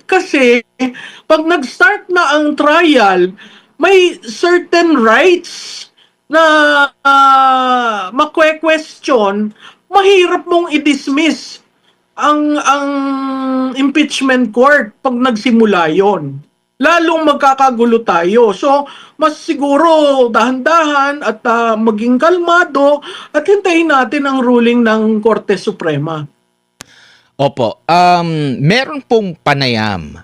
Kasi pag nag-start na ang trial, may certain rights na makwe-question, mahirap mong i-dismiss ang impeachment court pag nagsimula yon. Lalong magkakagulo tayo. So, mas siguro dahan-dahan at maging kalmado at hintayin natin ang ruling ng Korte Suprema. Opo, meron pong panayam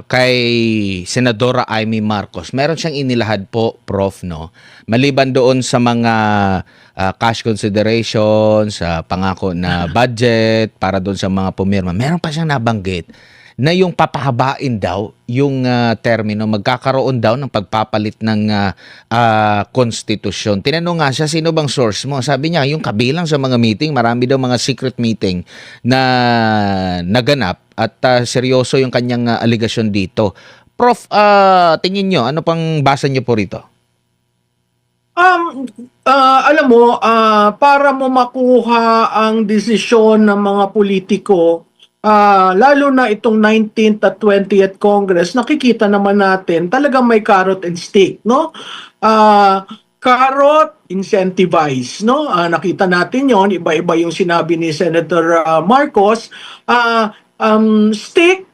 kay Senadora Amy Marcos. Meron siyang inilahad po, Prof, no? Maliban doon sa mga cash consideration, sa pangako na budget para doon sa mga pumirma, meron pa siyang nabanggit na yung papahabain daw yung termino, magkakaroon daw ng pagpapalit ng konstitusyon. Tinanong nga siya, sino bang source mo? Sabi niya, yung kabilang sa mga meeting, marami daw mga secret meeting na naganap at seryoso yung kanyang aligasyon dito. Prof, tingin nyo, ano pang basa nyo po rito? Alam mo, para mo makuha ang desisyon ng mga politiko, lalo na itong 19th at 20th Congress, nakikita naman natin talagang may carrot and stick, no? Carrot, incentivize, no? Nakita natin yon, iba-iba yung sinabi ni Senator Marcos. Stick,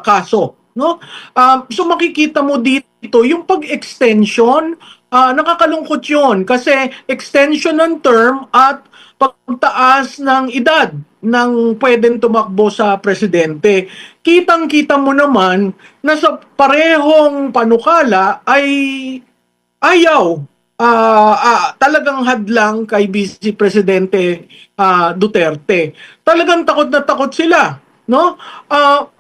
kaso, no? So makikita mo dito yung pag-extension, nakakalungkot yun kasi extension ng term at pagtaas ng edad ng pwedeng tumakbo sa presidente. Kitang-kita mo naman na sa parehong panukala ay ayaw, talagang hadlang kay Vice Presidente Duterte. Talagang takot na takot sila, no?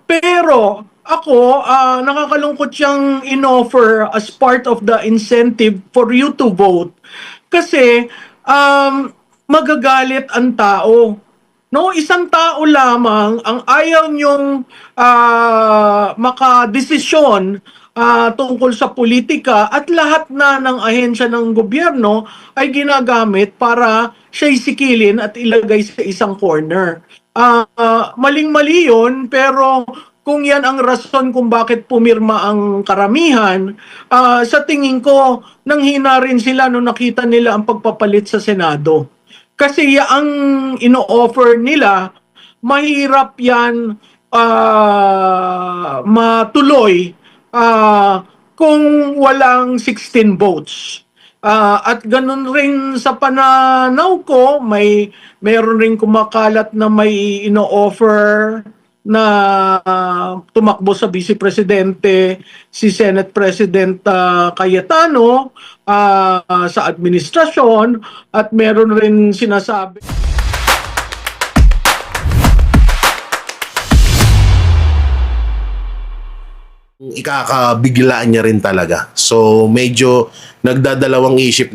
Pero ako, nakakalungkot siyang inoffer as part of the incentive for you to vote kasi magagalit ang tao. No, isang tao lamang ang ayaw niyong makadesisyon tungkol sa politika at lahat na ng ahensya ng gobyerno ay ginagamit para siya isikilin at ilagay sa isang corner. Maling-mali yun, pero kung yan ang rason kung bakit pumirma ang karamihan, sa tingin ko, nanghina rin sila nung nakita nila ang pagpapalit sa Senado. Kasi ang ino-offer nila, mahirap yan matuloy kung walang 16 votes. At ganun rin sa pananaw ko, mayroon rin kumakalat na may ino-offer na tumakbo sa Vice Presidente si Senate President Cayetano sa administrasyon at meron rin sinasabi ikakabiglaan niya rin talaga. So medyo magdadalawang isip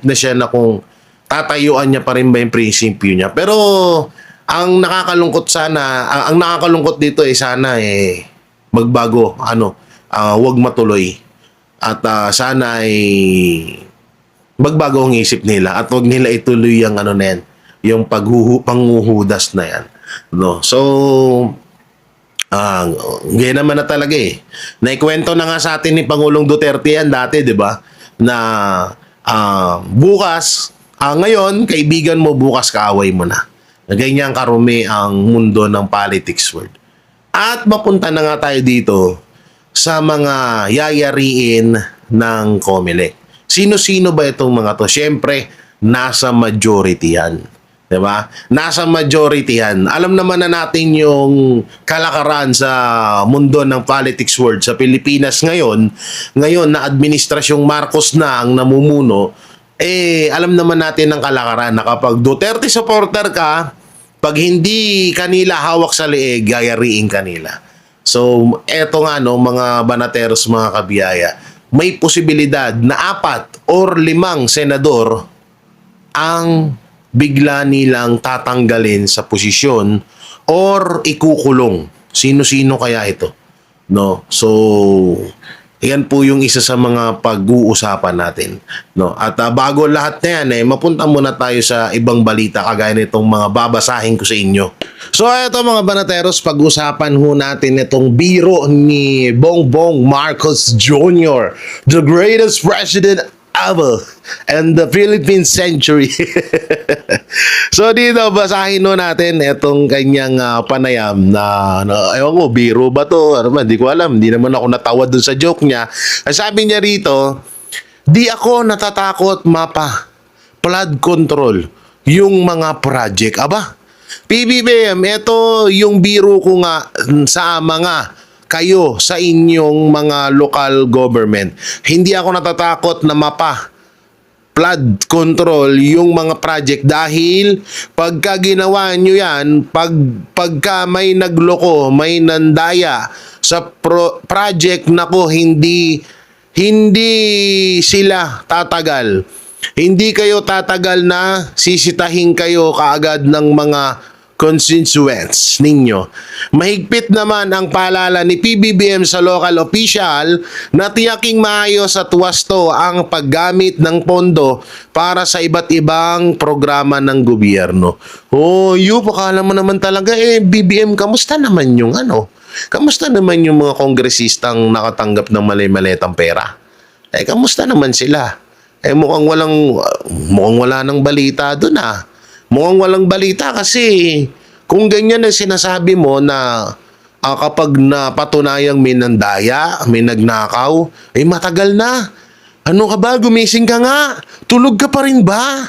na siya na kung tatayuan niya pa rin ba yung prinsipyo niya. Pero ang nakakalungkot dito sana magbago, wag matuloy. At sana magbago ang isip nila at wag nila ituloy yung na yan, yung panghuhudas na yan. No. So ganyan naman na talaga Naikwento na nga sa atin ni Pangulong Duterte yan dati, di ba? Na bukas, ngayon, kaibigan mo, bukas kaaway mo na. Ganyan karumi ang mundo ng politics world. At mapunta na nga tayo dito sa mga yayariin ng COMELEC. Sino-sino ba itong mga to? Siyempre, nasa majority yan. Diba? Nasa majority yan. Alam naman na natin yung kalakaran sa mundo ng politics world sa Pilipinas ngayon na administrasyong Marcos na ang namumuno, alam naman natin ang kalakaran na kapag Duterte supporter ka, pag hindi kanila hawak sa leeg, gayariin kanila. So, eto nga mga banateros, mga kabiyaya, may posibilidad na 4 or 5 senador ang bigla nilang tatanggalin sa posisyon or ikukulong. Sino-sino kaya ito? No? So, Yan po yung isa sa mga pag-uusapan natin. No? At bago lahat na yan, mapunta muna tayo sa ibang balita kagaya nitong mga babasahin ko sa inyo. So ito mga banateros, pag-usapan ho natin itong biro ni Bongbong Marcos Jr., the greatest president ever and the Philippine century. So dito basahin no natin itong kanyang panayam na ewan ko, biro ba to? Ano ba? Hindi ko alam. Hindi naman ako natawa dun sa joke niya. Sabi niya rito, di ako natatakot mapa flood control yung mga project. Aba, PBBM, ito yung biro ko nga sa mga kayo sa inyong mga local government. Hindi ako natatakot na mapa flood control yung mga project dahil pagka ginawa nyo yan, pagka may nagloko, may nandaya sa project, nako, hindi sila tatagal. Hindi kayo tatagal na sisitahin kayo kaagad ng mga constituents ninyo. Mahigpit naman ang paalala ni PBBM sa local official na tiyaking maayos at wasto ang paggamit ng pondo para sa iba't ibang programa ng gobyerno. Oh, akala mo naman talaga BBM, kamusta naman yung Kamusta naman yung mga kongresistang nakatanggap ng mali-maletang pera? Kamusta naman sila? Mukhang wala nang balita doon Mukhang walang balita kasi kung ganyan ang sinasabi mo na kapag napatunayang may nandaya, may nagnakaw, matagal na. Ano ka ba? Gumising ka nga. Tulog ka pa rin ba?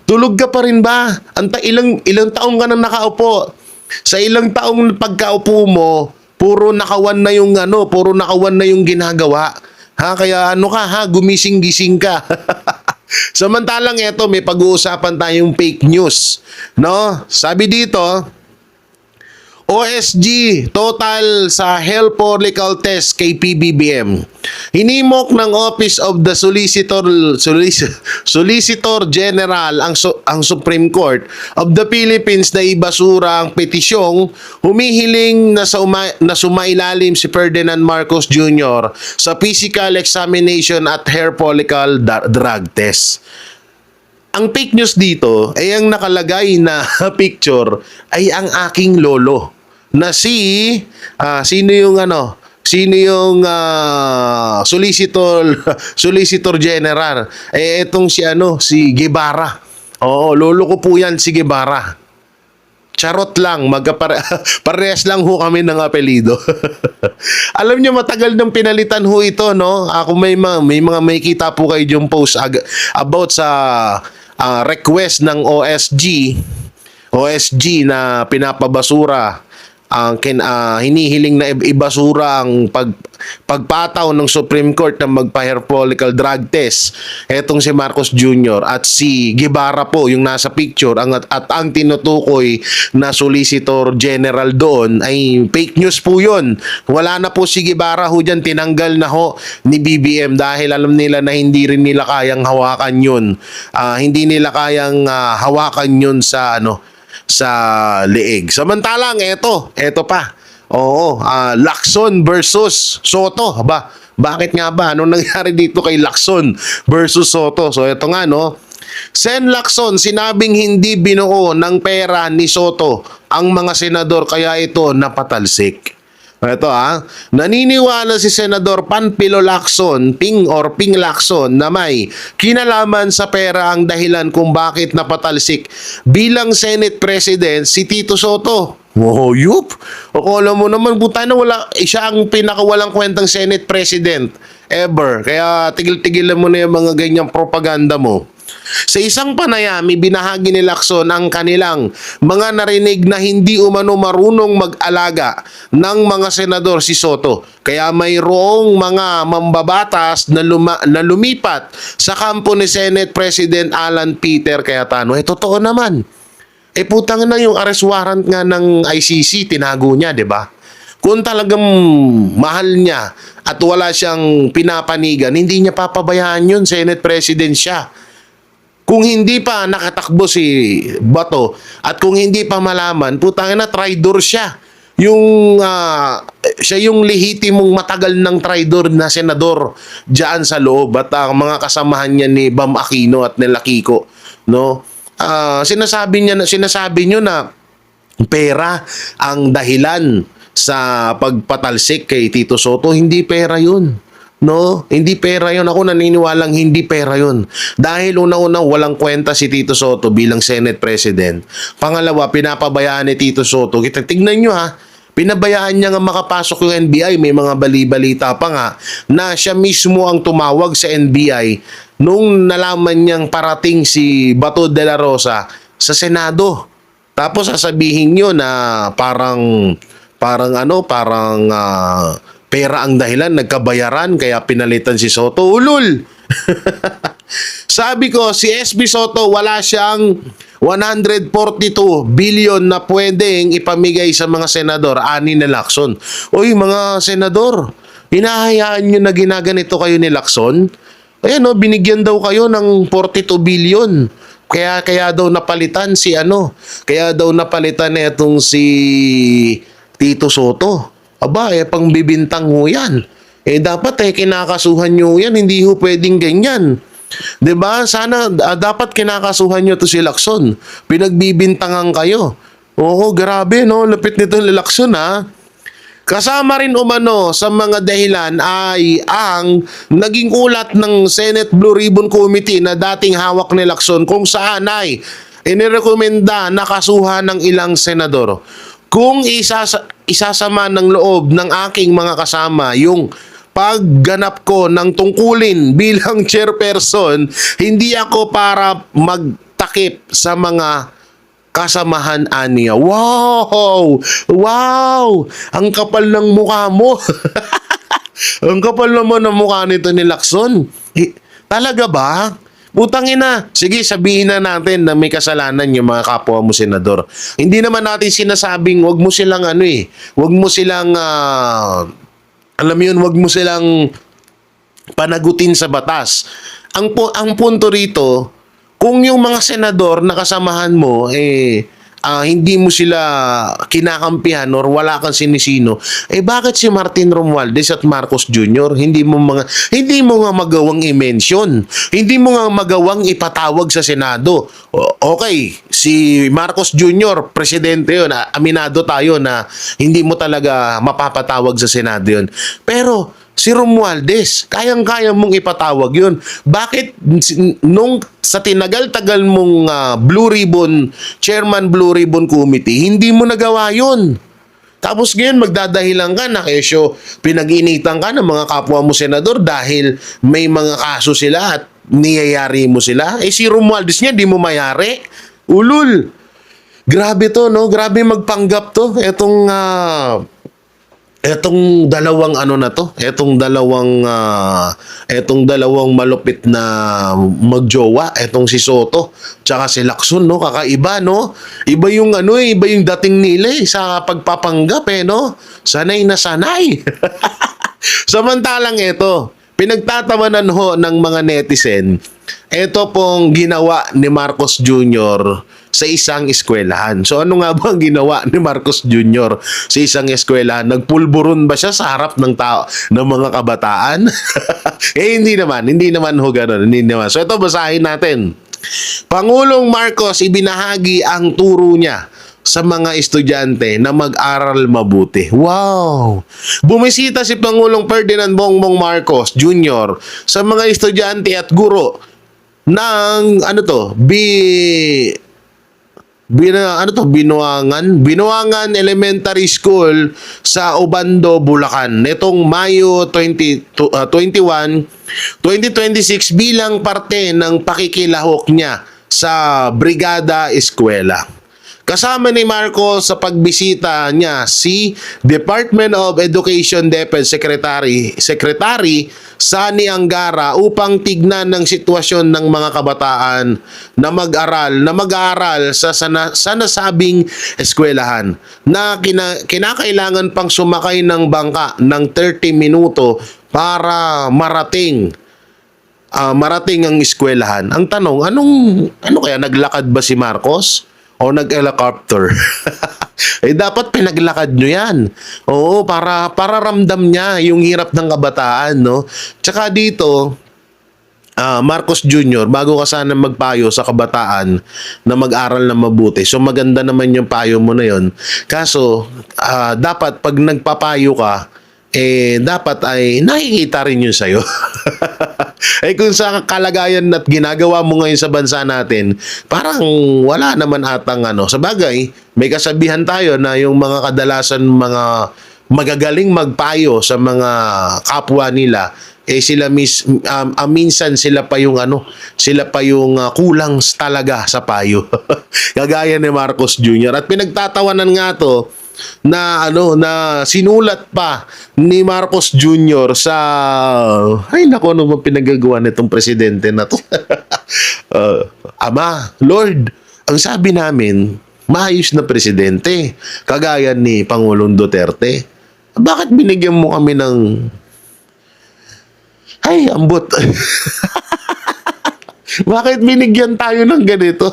Tulog ka pa rin ba? Ilang taong ka nang nakaupo. Sa ilang taong pagkaupo mo, puro nakawan na yung ginagawa. Kaya gumising-gising ka. Samantalang ito, may pag-uusapan tayong fake news. No? Sabi dito, OSG, total sa health political test kay PBBM. Hinimok ng Office of the Solicitor General ang Supreme Court of the Philippines na ibasura ang petisyong humihiling na sumailalim si Ferdinand Marcos Jr. sa physical examination at hair follicle drug test. Ang fake news dito ay ang nakalagay na picture ay ang aking lolo na sino yung Solicitor General. Etong si Guevara. Oo, lolo ko po yan, si Guevara. Charot lang, parehas lang ho kami ng apelido. Alam niyo, matagal nang pinalitan ho ito, no? Ako may kita po kayo yung post about sa request ng OSG na pinapabasura ang hinihiling na ibasura ang pagpataw ng Supreme Court na magpa-hair follicle drug test. Etong si Marcos Jr. at si Guevara po yung nasa picture at ang tinutukoy na Solicitor General doon ay fake news po yun. Wala na po si Guevara ho dyan, tinanggal na ho ni BBM dahil alam nila na hindi rin nila kayang hawakan yun. Hindi nila kayang hawakan yun sa leeg. Samantalang eto pa. Oo, Lacson versus Soto. Bakit nga ba? Anong nangyari dito kay Lacson versus Soto? So eto nga Sen Lacson, sinabing hindi binuo ng pera ni Soto ang mga senador kaya ito napatalsik. Ito naniniwala si Senador Panfilo Lacson, Ping Lacson na may kinalaman sa pera ang dahilan kung bakit napatalsik bilang Senate President si Tito Soto. Wow, akala mo naman buta na siya ang pinakawalang kwentang Senate President ever. Kaya tigil-tigilan mo na yung mga ganyang propaganda mo. Sa isang panayam, binahagi ni Lacson ang kanilang mga narinig na hindi umano marunong mag-alaga ng mga senador si Soto. Kaya mayroong mga mambabatas na lumipat sa kampo ni Senate President Alan Peter Cayetano. Totoo naman. Putang na yung arrest warrant nga ng ICC, tinago niya, di ba? Kung talagang mahal niya at wala siyang pinapanigan, hindi niya papabayaan yun, Senate President siya. Kung hindi pa nakatakbo si Bato at kung hindi pa malaman, putang na, traitor siya. siya yung lehitimong matagal ng traidor na senador diyan sa loob at ang mga kasamahan niya ni Bam Aquino at nila Kiko, no? Sinasabi niyo na pera ang dahilan sa pagpatalsik kay Tito Soto. Hindi pera 'yun. No, hindi pera 'yon. Ako naniniwalang hindi pera 'yon. Dahil una-una walang kwenta si Tito Soto bilang Senate President. Pangalawa, pinapabayaan ni Tito Soto. Tignan niyo ha. Pinabayaan niya nga makapasok yung NBI. May mga bali-balita pa nga na siya mismo ang tumawag sa NBI nung nalaman niyang parating si Bato de la Rosa sa Senado. Tapos sasabihin niyo na parang pera ang dahilan, nagkabayaran kaya pinalitan si Soto. Ulul! Sabi ko, si SB Soto wala siyang 142 billion na pwedeng ipamigay sa mga senador, ani ni Lacson. Uy, mga senador, hinahayaan nyo na ginaganito kayo ni Lacson? Ayan, binigyan daw kayo ng 42 billion. Kaya daw napalitan itong si Tito Soto. Aba, pang bibintang ho yan. Dapat kinakasuhan nyo yan. Hindi ho pwedeng ganyan. 'Di ba? Sana dapat kinakasuhan nyo to si Lacson. Pinagbibintangan kayo. Oo, grabe no. Lapit nito ni Lacson ha. Kasama rin umano sa mga dahilan ay ang naging ulat ng Senate Blue Ribbon Committee na dating hawak ni Lacson kung saan ay inirekomenda na kasuhan ng ilang senador. Kung isasama ng loob ng aking mga kasama yung pagganap ko ng tungkulin bilang chairperson, hindi ako para magtakip sa mga kasamahan aniya. Wow! Wow! Ang kapal ng mukha mo. Ang kapal naman ng mukha nito ni Lacson. Talaga ba? Putang ina. Sige, sabihin na natin na may kasalanan yung mga kapwa mo senador. Hindi naman natin sinasabing wag mo silang wag mo silang wag mo silang panagutin sa batas. Ang punto rito, kung yung mga senador na kasamahan mo hindi mo sila kinakampihan or wala kang sinisino, bakit si Martin Romualdez at Marcos Jr. hindi mo nga magawang i-mention, hindi mo nga magawang ipatawag sa Senado? Okay, si Marcos Jr. presidente yun, aminado tayo na hindi mo talaga mapapatawag sa Senado yun. Pero si Romualdez, kayang-kaya mong ipatawag yun. Bakit nung sa tinagal-tagal mong Chairman Blue Ribbon Committee, hindi mo nagawa yun? Tapos ngayon magdadahilan ka na kesyo pinag-initan ka ng mga kapwa mo senador dahil may mga kaso sila at niyayari mo sila. Si Romualdez niya, di mo mayari. Ulul! Grabe to, no? Grabe magpanggap to. Etong dalawang malupit na magjowa, etong si Soto tsaka si Lacson, no? Kakaiba, no? Iba yung iba yung dating nila sa pagpapanggap, no? Sanay na sanay. Samantalang ito, pinagtatawanan ho ng mga netizen, ito pong ginawa ni Marcos Jr. sa isang eskwelahan. So ano nga ba ang ginawa ni Marcos Jr. sa isang eskwelahan? Nagpulburon ba siya sa harap ng ng mga kabataan? Hindi naman ho ganun. Hindi naman. So ito, basahin natin. Pangulong Marcos ibinahagi ang turo niya sa mga estudyante na mag-aral mabuti. Wow! Bumisita si Pangulong Ferdinand Bongbong Marcos Jr. sa mga estudyante at guro ng Binuangan Elementary School sa Obando, Bulacan nitong Mayo 21, 2026 bilang parte ng pakikilahok niya sa Brigada Eskwela. Kasama ni Marcos sa pagbisita niya si Department of Education DepEd Secretary Sani Angara upang tignan ng sitwasyon ng mga kabataan na mag-aaral sa nasabing eskwelahan na kinakailangan pang sumakay ng bangka ng 30 minuto para marating ang eskwelahan. Ang tanong, ano kaya naglakad ba si Marcos? O nag-helicopter? Dapat pinaglakad nyo yan. Oo, para ramdam niya yung hirap ng kabataan, no? Tsaka dito, Marcos Jr., bago ka sana magpayo sa kabataan na mag-aral na mabuti. So maganda naman yung payo mo na yon. Kaso, dapat pag nagpapayo ka, dapat ay nakikita rin yun sa'yo. Kung sa kalagayan at ginagawa mo ngayon sa bansa natin, parang wala naman atang sa bagay, may kasabihan tayo na yung mga kadalasan mga magagaling magpayo sa mga kapwa nila, sila minsan sila pa yung kulang talaga sa payo. Kagaya ni Marcos Jr. At pinagtatawanan nga to na sinulat pa ni Marcos Jr. sa ay nako, ano ba pinagagawa nitong presidente na to? Ama, Lord, ang sabi namin, maayos na presidente, kagaya ni Pangulong Duterte. Bakit binigyan mo kami ng ambot? Bakit binigyan tayo ng ganito?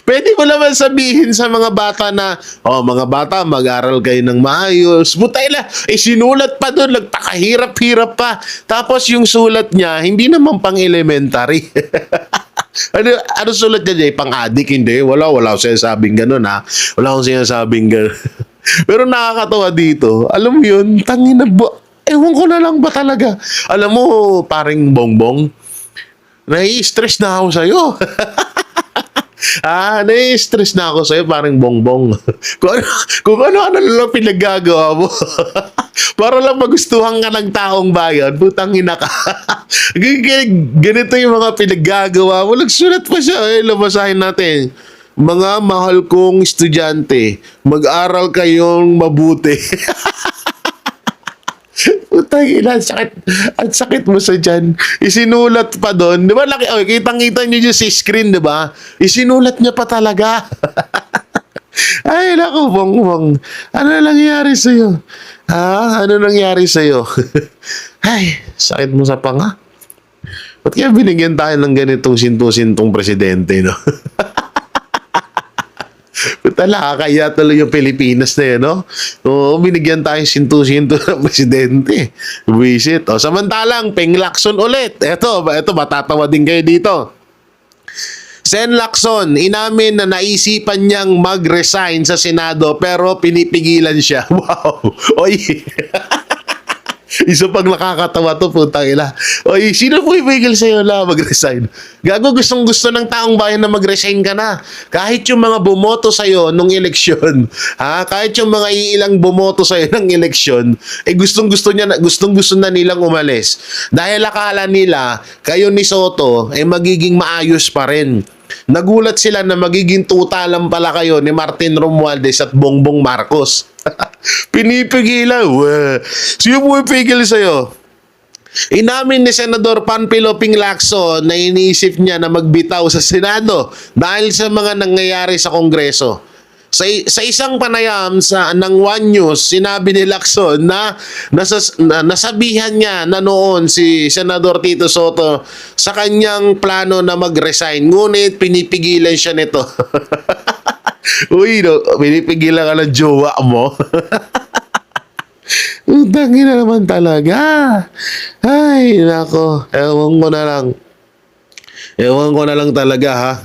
Pwede mo naman sabihin sa mga bata na, mga bata, mag-aral kayo ng maayos. Butay na, sinulat pa doon, nagpakahirap-hirap pa. Tapos yung sulat niya, hindi naman pang elementary. ano sulat niya? Pang-adik? Hindi. Wala akong sinasabing gano'n, ha? Wala akong sinasabing gano'n. Pero nakakatawa dito. Alam mo yun, ewan ko na lang ba talaga? Alam mo, paring Bongbong, nai-stress na ako sa'yo. Nai-stress na ako sa'yo, parang Bongbong. kung ano lang pinaggagawa mo. Para lang magustuhan ka ng taong bayan, putang ina ka. Ganito yung mga pinaggagawa mo. Nagsulat pa siya, labasahin natin. Mga mahal kong estudyante, mag-aral kayong mabuti. Putang ina, ang sakit mo sa dyan. Isinulat pa doon. Di ba, kitang-kita nyo yung screen, di ba? Isinulat niya pa talaga. Ay, naku, Bongbong. Ano nangyari sa'yo? Ano nangyari sa'yo? Ay, sakit mo sa panga. Ba't kaya binigyan tayo ng ganitong sinto-sintong presidente, no? Kaya tuloy yung Pilipinas na yun, no? Binigyan tayo sinto-sinto ng presidente. Visit. Samantalang, Peng Lacson ulit. Ito, matatawa din kayo dito. Sen Lacson, inamin na naisipan niyang mag-resign sa Senado pero pinipigilan siya. Wow! Oy! Isa pag nakakatawa to, putang ina. Oy, sino po ipigil sa'yo na mag-resign? Gago, gustong-gusto ng taong bayan na mag-resign ka na. Kahit yung mga bumoto sa'yo nung eleksyon, kahit yung mga ilang bumoto sa'yo ng eleksyon, gustong-gusto na nilang umalis. Dahil akala nila, kayo ni Soto, magiging maayos pa rin. Nagulat sila na magiging tuta lang pala kayo ni Martin Romualdez at Bongbong Marcos. Pinipigilan. Sino mo ipigil sa'yo? Inamin ni Senador Panfilo Ping Lacson na iniisip niya na magbitaw sa Senado dahil sa mga nangyayari sa Kongreso. Sa isang panayam ng One News, sinabi ni Lacson na nasabihan niya na noon si Senador Tito Soto sa kanyang plano na mag-resign. Ngunit pinipigilan siya nito. Uy, pinipigilan ka ng jowa mo. Utangin na naman talaga. Ay, nako. Ewan ko na lang talaga, ha.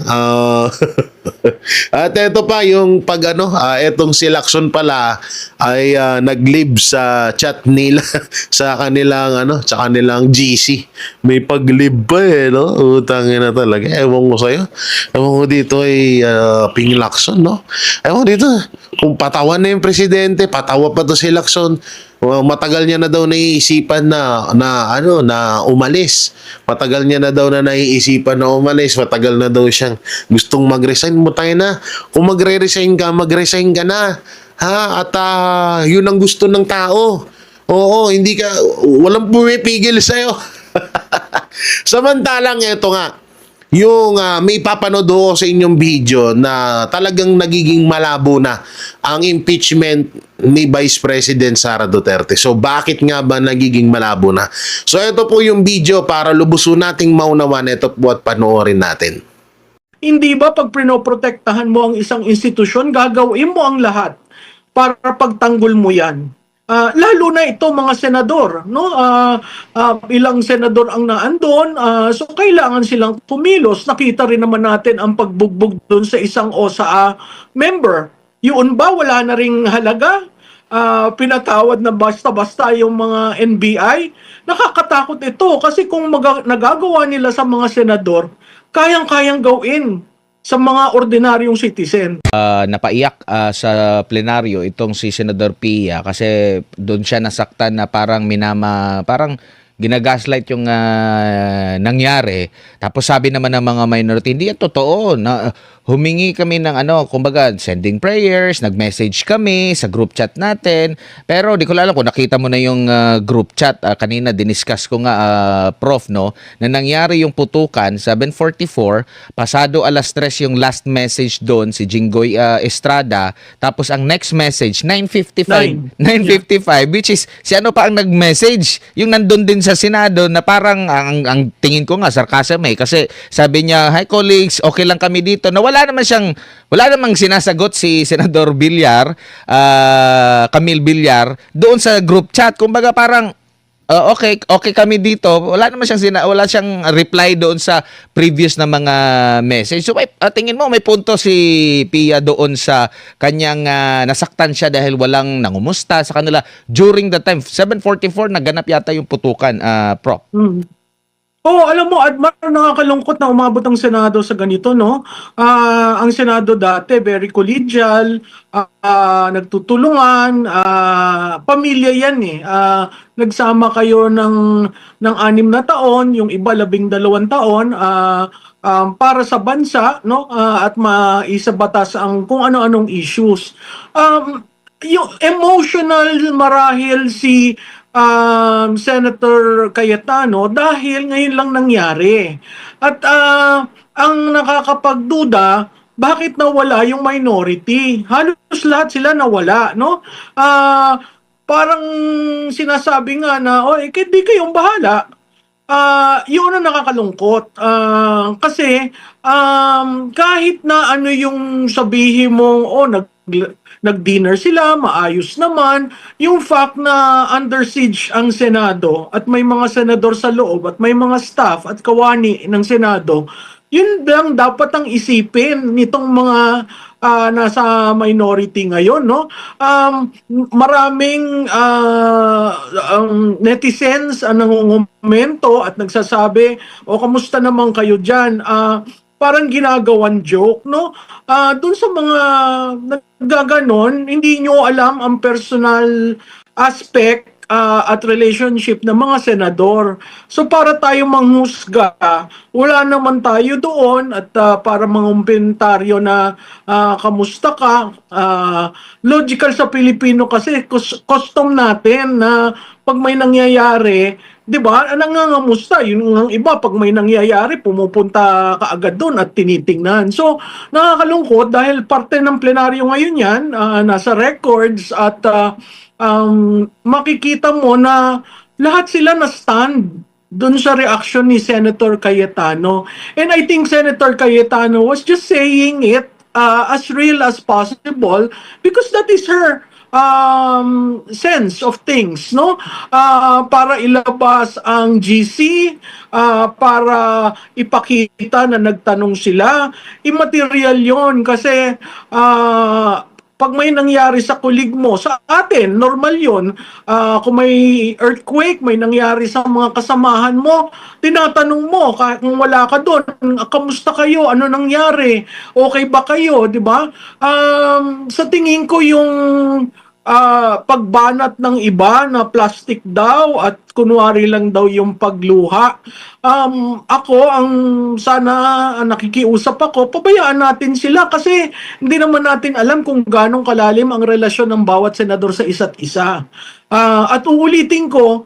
At ito pa yung etong si Lacson pala ay nag-live sa chat nila sa kanilang GC. May pag-live pa no? Utangin na talaga. Ewan ko sa'yo. Ewan ko dito ay Ping Lacson, no? Ewan ko dito. Kung patawan na yung presidente, patawa pa to si Lacson. Matagal niya na daw naiisipan na umalis. Matagal niya na daw na naiisipan na umalis. Matagal na daw siyang gustong mag-resign. Mo tayo na. Kung magre-resign ka na. At yun ang gusto ng tao. Oo, walang pumipigil sa'yo. Samantalang ito nga, yung may papanood ko sa inyong video na talagang nagiging malabo na ang impeachment ni Vice President Sara Duterte. So bakit nga ba nagiging malabo na? So ito po yung video para lubusun nating maunawan. Ito po at panoorin natin. Hindi ba pag pinoprotektahan mo ang isang institusyon, gagawin mo ang lahat para pagtanggol mo yan. Lalo na ito mga senador, no? Ilang senador ang naandon, so kailangan silang kumilos. Nakita rin naman natin ang pagbugbog doon sa isang OSA member. Yun ba wala na ring halaga? Pinatawad na basta-basta yung mga NBI. Nakakatakot ito kasi kung nagagawa nila sa mga senador, kayang-kayang gawin sa mga ordinaryong citizen. Napaiyak sa plenaryo itong si Senador Pia kasi doon siya nasaktan na parang parang ginagaslight yung nangyari. Tapos sabi naman ng mga minority, hindi yan totoo. Humingi kami ng kumbaga, sending prayers, nag-message kami sa group chat natin. Pero di ko alam kung nakita mo na yung group chat. Kanina diniscuss ko nga, Prof, no, na nangyari yung putukan, 7:44, pasado 3:00 yung last message doon, si Jinggoy Estrada. Tapos ang next message, 9:55, which is, si ano pa ang nag-message? Yung nandun din sa Senado na parang, ang tingin ko nga, sarcasm kasi sabi niya, hi colleagues, okay lang kami dito, na wala namang sinasagot si Senador Villar, Camille Villar, doon sa group chat. Kumbaga parang, okay kami dito. Wala wala siyang reply doon sa previous na mga message. So tingin mo may punto si Pia doon sa kanyang nasaktan siya dahil walang nangumusta sa kanila during the time 7:44 naganap yata yung putukan, Prof. Alam mo, Admar, nakakalungkot na umabot ang Senado sa ganito, no? Ang Senado dati, very collegial, nagtutulungan, pamilya yan eh. Nagsama kayo ng 6 na taon, yung iba 12 taon, para sa bansa, no? At maisabatas ang kung ano-anong issues. Yung emotional marahil si Senator Cayetano dahil ngayon lang nangyari. At ang nakakapagduda, bakit nawala yung minority? Halos lahat sila nawala, no? Parang sinasabi nga na, di kayong bahala. Yun ang nakakalungkot. Kasi kahit na ano yung sabihin mo, nag-dinner sila, maayos naman, yung fact na under siege ang Senado at may mga senador sa loob at may mga staff at kawani ng Senado, yun lang dapat ang isipin nitong mga nasa minority ngayon, no? Maraming netizens ang nangungumento at nagsasabi, kamusta naman kayo dyan? Parang ginagawan joke, no? Doon sa mga naggaganon, hindi nyo alam ang personal aspect at relationship ng mga senador. So para tayo manghusga, wala naman tayo doon at para mangumentaryo na kamusta ka. Logical sa Pilipino kasi custom natin na pag may nangyayari, 'di ba? Nangangamusta. Yung iba pag may nangyayari, pumupunta kaagad doon at tinitingnan. So, nakakalungkot dahil parte ng plenaryo ngayon 'yan, nasa records at makikita mo na lahat sila na stand doon sa reaction ni Senator Cayetano. And I think Senator Cayetano was just saying it as real as possible because that is her sense of things, no? Para ilabas ang GC, para ipakita na nagtanong sila. Immaterial yon kasi pag may nangyari sa kulig mo, sa atin, normal yun. Kung may earthquake, may nangyari sa mga kasamahan mo, tinatanong mo, kung wala ka doon, kamusta kayo? Ano nangyari? Okay ba kayo? Di ba? Sa tingin ko yung pagbanat ng iba na plastic daw at kunwari lang daw yung pagluha. Ako, sana nakikiusap ako, pabayaan natin sila kasi hindi naman natin alam kung ganong kalalim ang relasyon ng bawat senador sa isa't isa. At uulitin ko,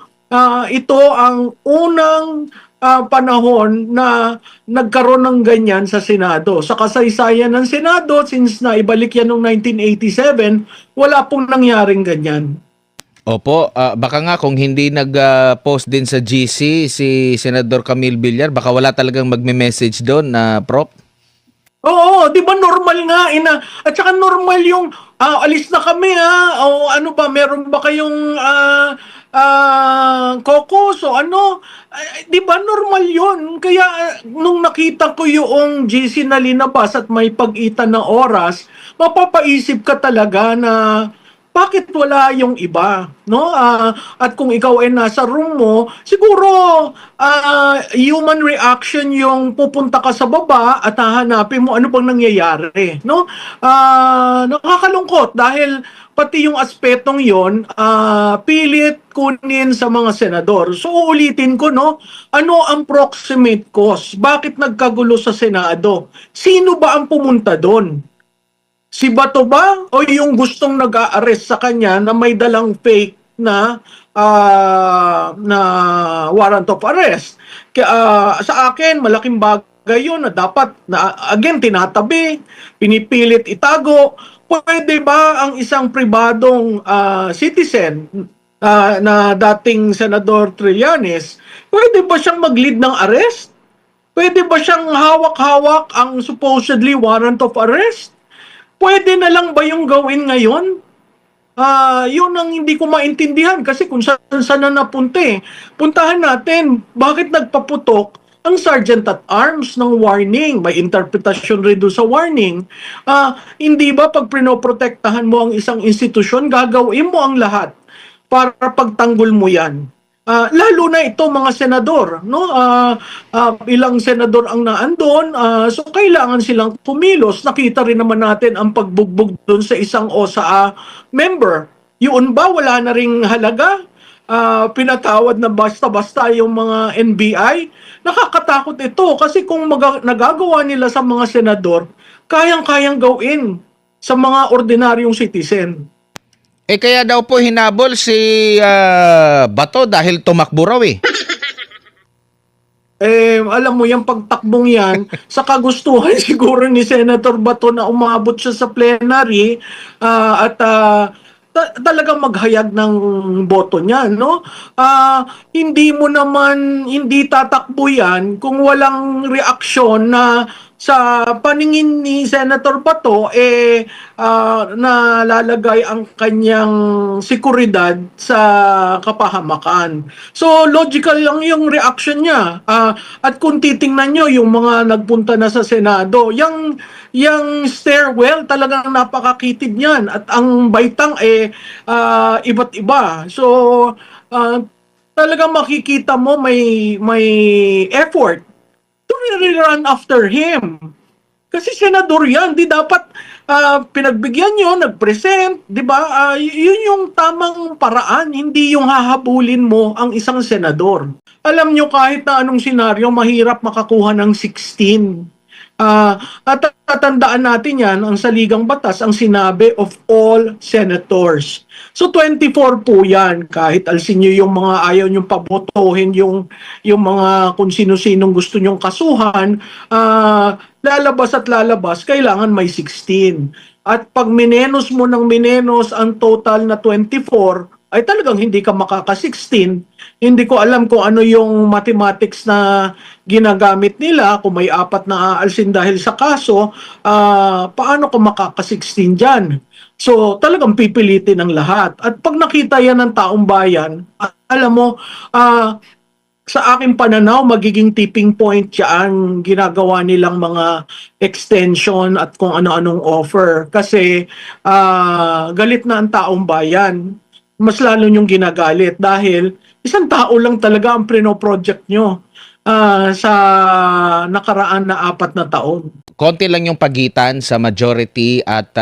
ito ang unang panahon na nagkaroon ng ganyan sa Senado. Sa kasaysayan ng Senado, since naibalik yan noong 1987, wala pong nangyaring ganyan. Opo, baka nga kung hindi nag-post din sa GC si Senador Camille Villar, baka wala talagang magme-message doon na Prof? Oo, di ba normal nga, at saka normal yung alis na kami o ano ba, meron ba kayong caucus o ano? Di ba normal yon? Kaya nung nakita ko yung GC na linabas at may pag-itan ng oras, mapapaisip ka talaga na bakit wala yung iba, no? At kung ikaw ay nasa room mo, siguro human reaction yung pupunta ka sa baba at hahanapin mo ano bang nangyayari, no? Nakakalungkot dahil pati yung aspetong yon pilit kunin sa mga senador. So uulitin ko, no? Ano ang proximate cause? Bakit nagkagulo sa Senado? Sino ba ang pumunta doon? Si Bato ba o yung gustong nag-a-arrest sa kanya na may dalang fake na warrant of arrest? Sa akin, malaking bagay yun na dapat, again, tinatabi, pinipilit itago. Pwede ba ang isang pribadong citizen na dating Senador Trillanes, pwede ba siyang mag-lead ng arrest? Pwede ba siyang hawak-hawak ang supposedly warrant of arrest? Pwede na lang ba yung gawin ngayon? Yun ang hindi ko maintindihan kasi kung saan na napunta eh. Puntahan natin, bakit nagpaputok ang Sergeant at Arms ng warning? May interpretasyon rin doon sa warning. Hindi ba pag pinoprotektahan mo ang isang institusyon, gagawin mo ang lahat para pagtanggol mo yan? Lalo na ito mga senador, no? Ilang senador ang naandon, so kailangan silang kumilos. Nakita rin naman natin ang pagbugbog doon sa isang OSA member. Yun ba wala na ring halaga? Pinatawad na basta-basta yung mga NBI. Nakakatakot ito kasi kung nagagawa nila sa mga senador, kayang-kayang gawin sa mga ordinaryong citizen. Kaya daw po hinabol si Bato dahil tumakbo raw eh. Alam mo, yung pagtakbong yan, sa kagustuhan siguro ni Senator Bato na umabot siya sa plenary at talagang maghayag ng boto niya, no? Hindi tatakbo yan kung walang reaksyon na sa paningin ni Senator Bato, nalalagay ang kanyang seguridad sa kapahamakan. So, logical lang yung reaction niya. At kung titingnan nyo, yung mga nagpunta na sa Senado, yung stairwell talagang napakakitid niyan. At ang baitang iba't iba. So, talagang makikita mo may effort to really run after him. Kasi senador yan, di dapat pinagbigyan nyo, nag-present, di ba? Yun yung tamang paraan, hindi yung hahabulin mo ang isang senador. Alam nyo kahit na anong senaryo, mahirap makakuha ng 16. At tatandaan natin yan, ang saligang batas, ang sinabi of all senators. So 24 po yan, kahit alsin nyo yung mga ayaw nyong pabotohin, yung mga kung sino-sinong gusto nyong kasuhan, lalabas at lalabas, kailangan may 16. At pag minenos mo ng minenos ang total na 24, ay talagang hindi ka makaka-16. Hindi ko alam kung ano yung mathematics na ginagamit nila, kung may 4 na aalsin dahil sa kaso, paano ko makaka-16 dyan? So talagang pipilitin ng lahat. At pag nakita yan ng taong bayan, alam mo, sa aking pananaw, magiging tipping point yan ginagawa nilang mga extension at kung ano-anong offer. Kasi galit na ang taong bayan. Mas lalo nyong ginagalit dahil isang tao lang talaga ang prino-project nyo sa nakaraan na 4 na taon. Konti lang yung pagitan sa majority at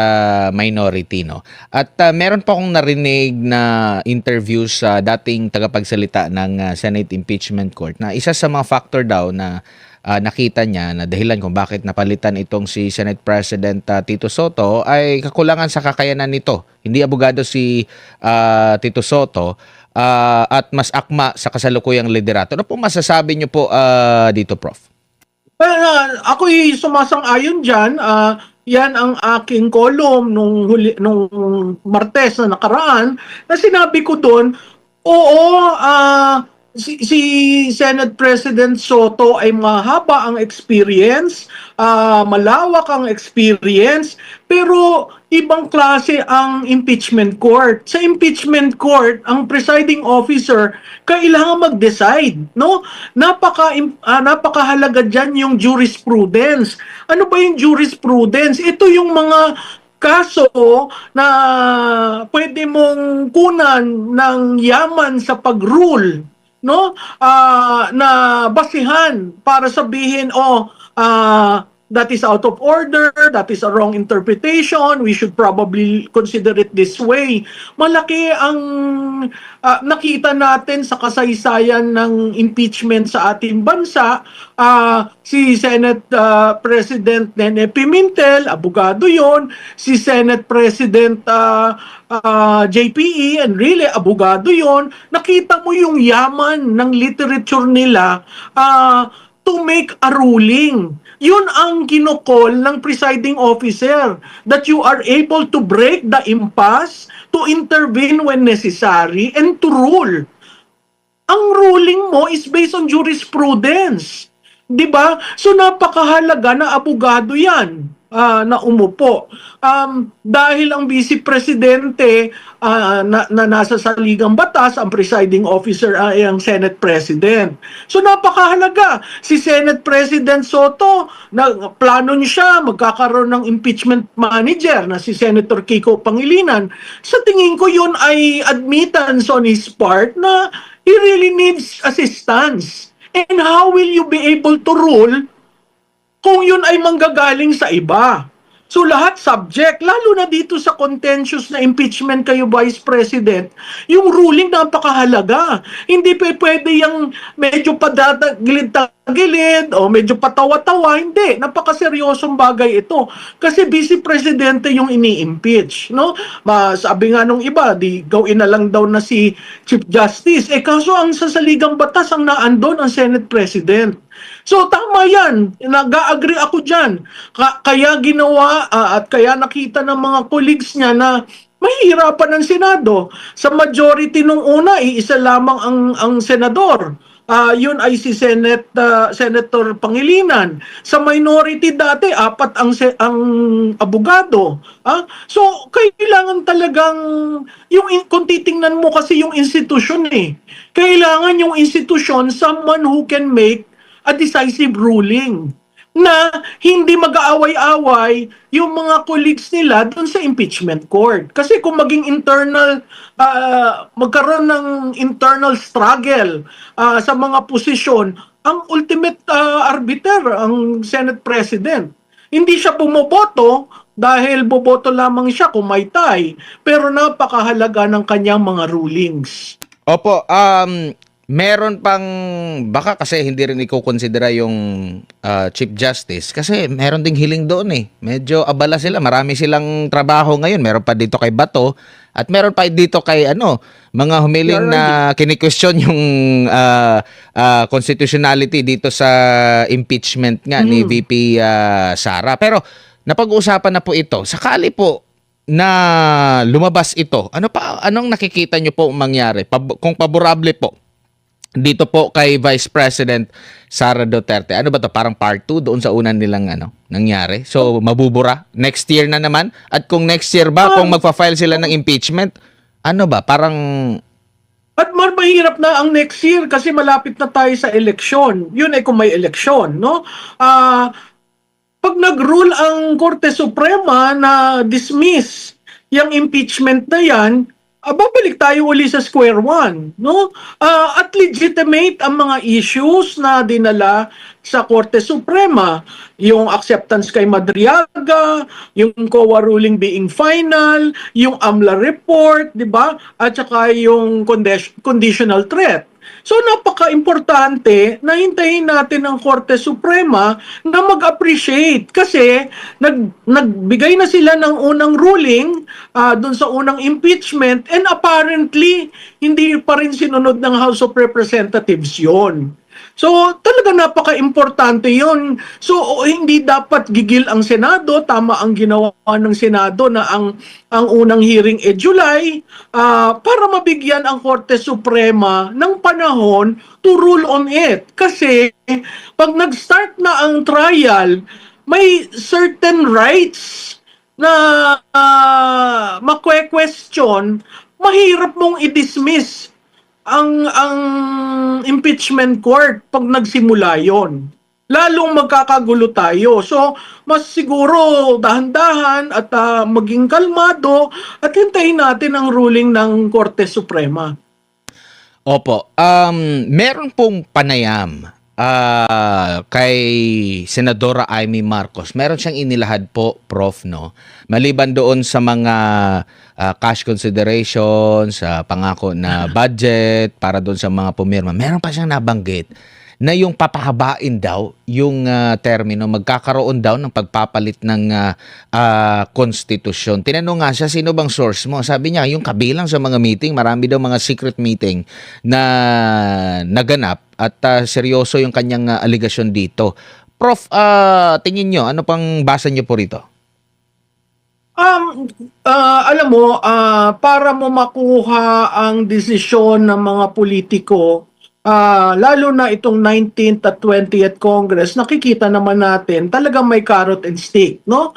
minority, no? At meron pa akong narinig na interview sa dating tagapagsalita ng Senate Impeachment Court na isa sa mga factor daw na nakita niya na dahilan kung bakit napalitan itong si Senate President Tito Soto ay kakulangan sa kakayanan nito. Hindi abogado si Tito Soto at mas akma sa kasalukuyang liderato. Ano po masasabi niyo po dito, Prof? Ako'y sumasang-ayon dyan. Yan ang aking column nung Martes na nakaraan na sinabi ko doon, oo, si Senate President Soto ay mahaba ang experience, malawak ang experience, pero ibang klase ang impeachment court. Sa impeachment court, ang presiding officer kailangan mag-decide, no? Napakahalaga diyan yung jurisprudence. Ano ba yung jurisprudence? Ito yung mga kaso na pwede mong kunan ng yaman sa pag-rule, no? Na basihan para sabihin, that is out of order, that is a wrong interpretation, we should probably consider it this way. Malaki ang nakita natin sa kasaysayan ng impeachment sa ating bansa. Si Senate President Nene Pimentel, abogado yon. Si Senate President JPE, and really abogado yon. Nakita mo yung yaman ng literature nila to make a ruling. Yun ang kinokol ng presiding officer, that you are able to break the impasse, to intervene when necessary, and to rule. Ang ruling mo is based on jurisprudence. 'Di ba? So napakahalaga na abogado 'yan na umupo. Dahil ang vice presidente na nasa saligang batas, ang presiding officer ay ang Senate President. So napakahalaga. Si Senate President Soto, plano niya siya, magkakaroon ng impeachment manager na si Senator Kiko Pangilinan. Sa tingin ko yun ay admittance on his part na he really needs assistance. And how will you be able to rule kung yun ay manggagaling sa iba? So lahat subject, lalo na dito sa contentious na impeachment kayo, Vice President, yung ruling napakahalaga. Hindi pa pwede yung medyo padagilid-tagilid o medyo patawa-tawa. Hindi, napakaseryosong bagay ito. Kasi Vice Presidente yung ini-impeach. No? Sabi nga nung iba, di gawin na lang daw na si Chief Justice. Kaso ang sasaligang batas ang naandon ang Senate President. So tama yan, nag-agree ako dyan. Kaya ginawa at kaya nakita ng mga colleagues niya na mahihirapan ang Senado. Sa majority nung una, iisa lamang ang senador. Yun ay si Senator Pangilinan. Sa minority dati, 4 ang abogado. So, kailangan talagang, kung titingnan mo kasi yung institusyon kailangan yung institusyon, someone who can make a decisive ruling na hindi mag-aaway-away yung mga colleagues nila doon sa impeachment court. Kasi kung maging magkaroon ng internal struggle sa mga posisyon, ang ultimate arbiter, ang Senate President. Hindi siya bumoboto dahil boboto lamang siya kung may tie, pero napakahalaga ng kanyang mga rulings. Opo, meron pang, baka kasi hindi rin i-considera yung Chief Justice kasi meron ding hiling doon Medyo abala sila, marami silang trabaho ngayon. Meron pa dito kay Bato at meron pa dito kay mga humiling na kini-question yung constitutionality dito sa impeachment nga ni VP Sara. Pero napag-uusapan na po ito. Sakali po na lumabas ito, anong nakikita nyo po mangyari? Kung paborable po dito po kay Vice President Sara Duterte. Ano ba to? Parang part 2 doon sa unang nilang nangyari. So, mabubura. Next year na naman. At kung next year ba, kung magfa-file sila ng impeachment, parang... At mahirap na ang next year kasi malapit na tayo sa eleksyon. Yun ay kung may eleksyon, no? Pag nag-rule ang Korte Suprema na dismiss yung impeachment na yan, babalik tayo uli sa square one, no? At legitimate ang mga issues na dinala sa Korte Suprema, yung acceptance kay Madriaga, yung COA ruling being final, yung AMLA report, di ba? At saka yung conditional threat. So napaka-importante na hintayin natin ang Korte Suprema na mag-appreciate kasi nagbigay na sila ng unang ruling dun sa unang impeachment and apparently hindi pa rin sinunod ng House of Representatives yon. So talaga napaka-importante 'yun. So hindi dapat gigil ang Senado, tama ang ginawa ng Senado na ang unang hearing July, para mabigyan ang Korte Suprema ng panahon to rule on it. Kasi 'pag nag-start na ang trial, may certain rights na makwe-question, mahirap mong i-dismiss ang impeachment court 'pag nagsimula 'yon. Lalong magkakagulo tayo. So, mas siguro dahan-dahan at maging kalmado at hintayin natin ang ruling ng Korte Suprema. Opo, meron pong panayam kay Senadora Amy Marcos. Meron siyang inilahad po, Prof, no? Maliban doon sa mga cash considerations, pangako na budget para doon sa mga pumirma. Meron pa siyang nabanggit na yung papahabain daw yung termino, magkakaroon daw ng pagpapalit ng konstitusyon. Tinanong nga siya, sino bang source mo? Sabi niya, yung kabilang sa mga meeting, marami daw mga secret meeting na naganap at seryoso yung kanyang aligasyon dito. Prof, tingin nyo, ano pang basa nyo po rito? Alam mo, para mo makuha ang desisyon ng mga politiko, lalo na itong 19th at 20th Congress, nakikita naman natin talagang may carrot and stick, no?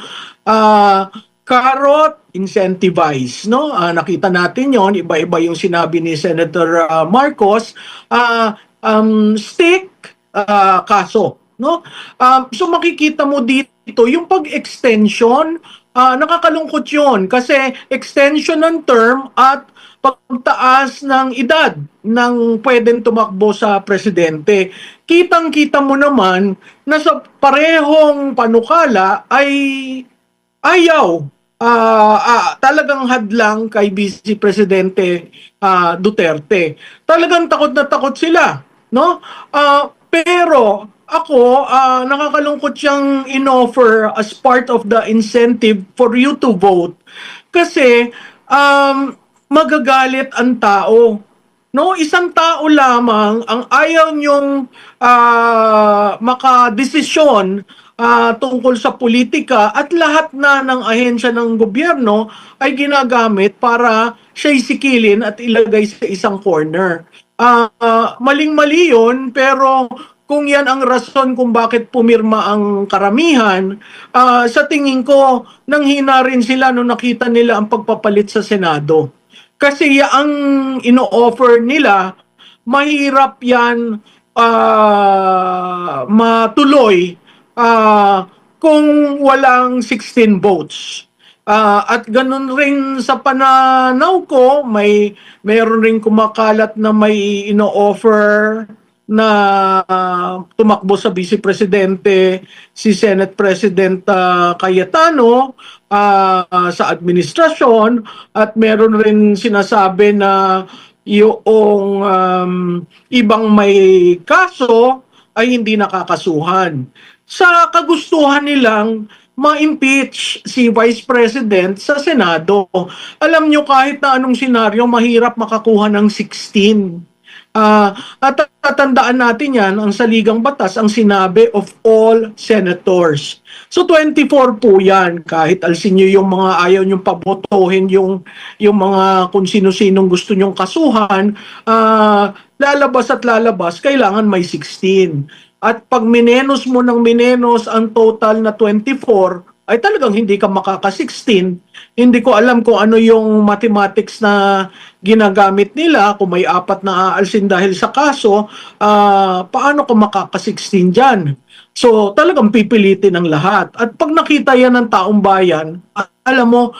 Carrot, incentivize, no? Nakita natin yon, iba-iba yung sinabi ni Senator Marcos. Stick, kaso, no? So makikita mo dito yung pag-extension, nakakalungkot yun kasi extension ng term at pagtaas ng edad ng pwedeng tumakbo sa presidente. Kitang-kita mo naman na sa parehong panukala ay ayaw, talagang hadlang kay Vice Presidente Duterte. Talagang takot na takot sila, no? Pero ako, nakakalungkot siyang in-offer as part of the incentive for you to vote. Kasi, magagalit ang tao. No, isang tao lamang ang ayaw niyong makadesisyon tungkol sa politika at lahat na ng ahensya ng gobyerno ay ginagamit para siya'y sikilin at ilagay sa isang corner. Maling-mali yun, pero kung yan ang rason kung bakit pumirma ang karamihan, sa tingin ko, nanghina rin sila nung nakita nila ang pagpapalit sa Senado. Kasi ang ino-offer nila, mahirap yan matuloy kung walang 16 votes. At ganun rin sa pananaw ko, mayroon rin kumakalat na may ino-offer na tumakbo sa Vice Presidente si Senate President Cayetano sa administrasyon, at meron rin sinasabi na yung ibang may kaso ay hindi nakakasuhan. Sa kagustuhan nilang ma-impeach si Vice President sa Senado. Alam nyo, kahit na anong senaryo, mahirap makakuha ng 16. At tatandaan natin yan, ang saligang batas, ang sinabi of all senators. So 24 po yan, kahit alsin nyo yung mga ayaw nyong pabotohin, yung mga kung sino-sinong gusto nyong kasuhan, lalabas at lalabas, kailangan may 16. At pag minenos mo ng minenos ang total na 24, ay talagang hindi ka makaka-16. Hindi ko alam kung ano yung mathematics na ginagamit nila. Kung may 4 na aalsin dahil sa kaso, paano ko makaka-16 dyan? So talagang pipilitin ng lahat. At pag nakita yan ng taong bayan, alam mo,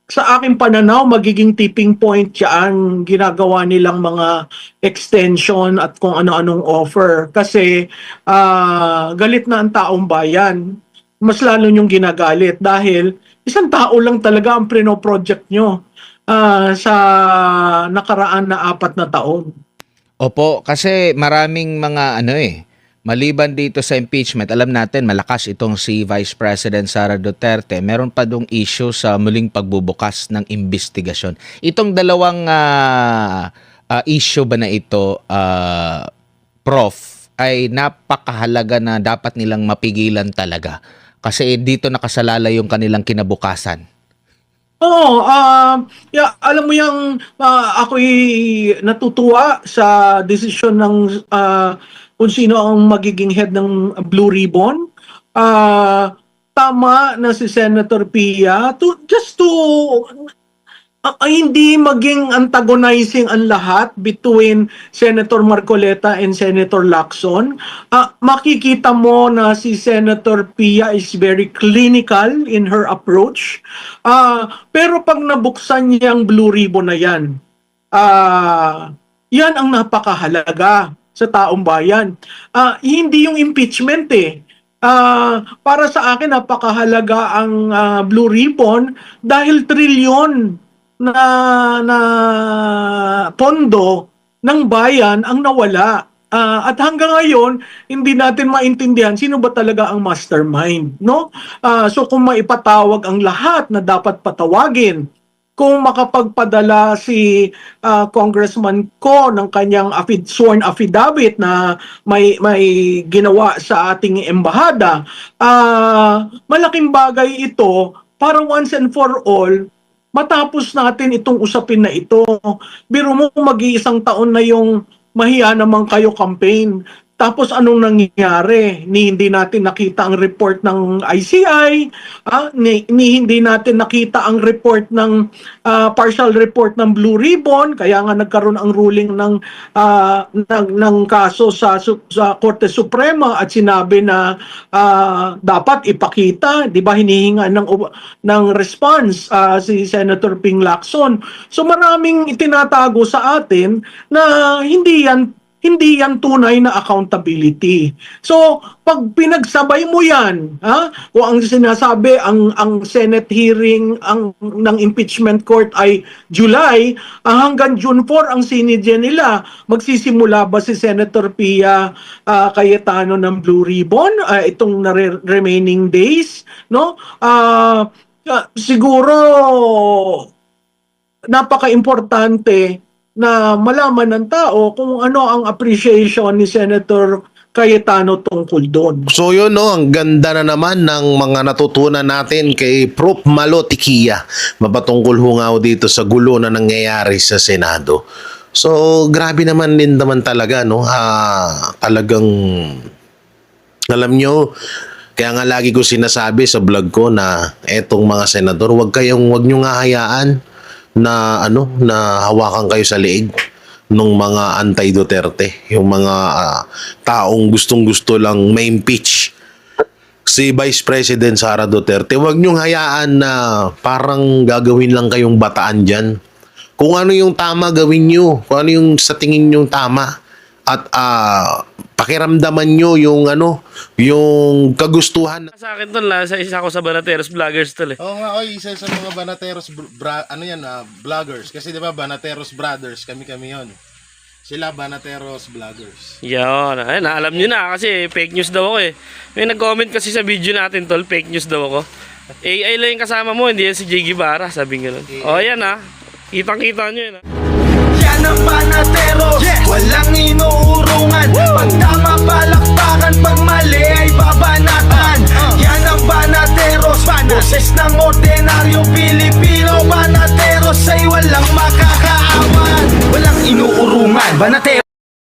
sa aking pananaw, magiging tipping point yan ginagawa nilang mga extension at kung ano-anong offer. Kasi galit na ang taong bayan. Mas lalo niyong ginagalit dahil isang tao lang talaga ang prino-project nyo sa nakaraan na 4 na taon. Opo, kasi maraming mga maliban dito sa impeachment, alam natin malakas itong si Vice President Sara Duterte. Meron pa dong issue sa muling pagbubukas ng investigasyon. Itong dalawang issue ba na ito, Prof, ay napakahalaga na dapat nilang mapigilan talaga. Kasi dito nakasalalay yung kanilang kinabukasan. Oo, alam mo yung ako'y natutuwa sa desisyon ng kung sino ang magiging head ng Blue Ribbon. Tama na si Senator Pia just to hindi maging antagonizing ang lahat between Senator Marcoleta and Senator Lacson. Makikita mo na si Senator Pia is very clinical in her approach. Pero pag nabuksan niya ang Blue Ribbon na yan, yan ang napakahalaga sa taong bayan. Hindi yung impeachment eh. Para sa akin, napakahalaga ang Blue Ribbon dahil trilyon na pondo ng bayan ang nawala. At hanggang ngayon, hindi natin maintindihan sino ba talaga ang mastermind, no? So kung maipatawag ang lahat na dapat patawagin, kung makapagpadala si Congressman Ko ng kanyang sworn affidavit na may ginawa sa ating embahada, malaking bagay ito para once and for all matapos natin itong usapin na ito. Biro mo mag-iisang taon na yung mahiya naman kayo campaign. Tapos anong nangyari? Hindi natin nakita ang report ng ICI, hindi natin nakita ang report ng partial report ng Blue Ribbon, kaya nga nagkaroon ang ruling ng kaso sa Korte Suprema at sinabi na dapat ipakita, 'di ba, hinihinga ng response si Senator Ping Lacson. So maraming itinatago sa atin na hindi yan tunay na accountability. So, pag pinagsabay mo yan, kung ang sinasabi, ang Senate hearing ng impeachment court ay July, hanggang June 4 ang sinidya nila, magsisimula ba si Senator Pia Cayetano ng Blue Ribbon, itong remaining days, no? Siguro, napaka-importante na malaman ng tao kung ano ang appreciation ni Senator Cayetano tungkol doon. So yun, no, ang ganda na naman ng mga natutunan natin kay Prof. Malo Tiquia mapatungkol hungaw dito sa gulo na nangyayari sa Senado. So grabe naman din naman talaga, no? Talagang alam nyo, kaya nga lagi ko sinasabi sa vlog ko na etong mga senador, wag nyo nga hayaan na na hawakan kayo sa leeg ng mga anti-Duterte, yung mga taong gustong-gusto lang ma-impeach si Vice President Sara Duterte. Huwag niyong hayaan na parang gagawin lang kayong bataan dyan. Kung ano yung tama, gawin niyo. Kung ano yung sa tingin niyong tama. At pakiramdaman nyo yung yung kagustuhan. Sa akin tol, isa ako sa Banateros Vloggers tol eh. Oo nga, isa sa mga Banateros vloggers. Kasi 'di ba Banateros Brothers, kami yon. Sila Banateros Vloggers. Yan, ay, alam nyo na kasi fake news daw ako eh. May nag-comment kasi sa video natin tol, fake news daw ako. AI lang yung kasama mo, hindi yan si Jay Guevara, sabi nga nun. O yan kitang-kita nyo yun Yan ang Banateros, walang inuurungan. Pag tama palakpakan, pag mali ay babanatan. Yan ang Banateros, boses ng ordinaryong Pilipino. Banateros ay walang makakaawan, walang inuurungan. Banateros